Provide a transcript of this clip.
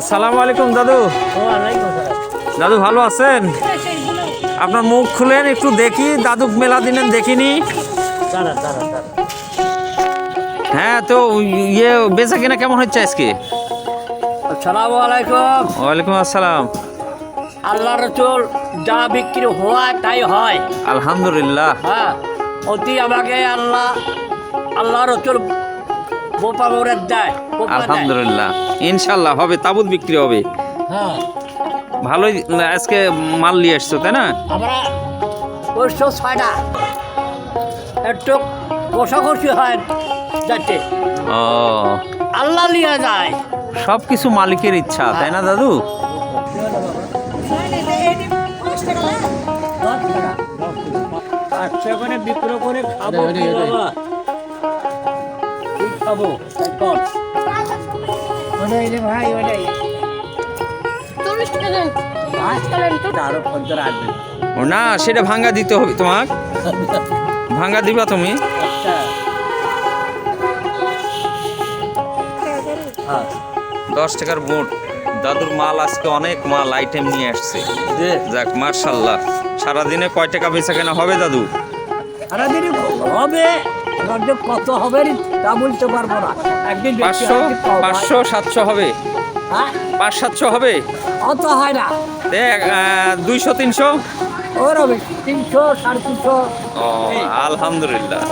আসসালামু আলাইকুম দাদু। দাদু ভালো আছেন? আপনার মুখ খুলেন একটু দেখি, দাদু মেলা দিনেন দেখিনি। হ্যাঁ, তো ইয়ে বেচা কিনা কেমন হচ্ছে আজকে? আসসালামু আলাইকুম। ওয়ালাইকুম আসসালাম। আল্লাহ রসুল যা বিক্রি হওয়া তাই হয়। আলহামদুলিল্লাহ। হ্যাঁ, অতি আমাকে আল্লাহ রসুল বোপা মোড়ের দেয়। আলহামদুলিল্লাহ, ইনশাল্লাহ হবে, তাবুত বিক্রি হবে। হ্যাঁ, ভালোই আজকে মাল নিয়ে আসছো তাই না? আমরা 606টা একটু কষাকষি হয় যাচ্ছে। ও, আল্লাহ নিয়ে যায়। সব কিছু মালিকের ইচ্ছা তাই না দাদু? সেখানে বিক্রি করে খাবো কি বাবা? কি খাবো এখন? ভাই আরো 50 আসবে। ও না, সেটা ভাঙ্গা দিতে হবে তোমার। ভাঙ্গা দিবা তুমি? আচ্ছা, হ্যাঁ 10 টাকার মোট। দাদুর মাল আজকে অনেক মাল আইটেম নিয়ে আসছে। যাক মার্শাল্লাহ। সারাদিনে কয় টাকা বেচা কেনা হবে দাদু? সারাদিনই হবে, কত হবে তা বলতে পারবো না। একদিন 500 500 700 হবে? হ্যাঁ, 500 700 হবে? অত হয় না। 200 300? ওর হবে 300 350। ও, আলহামদুলিল্লাহ।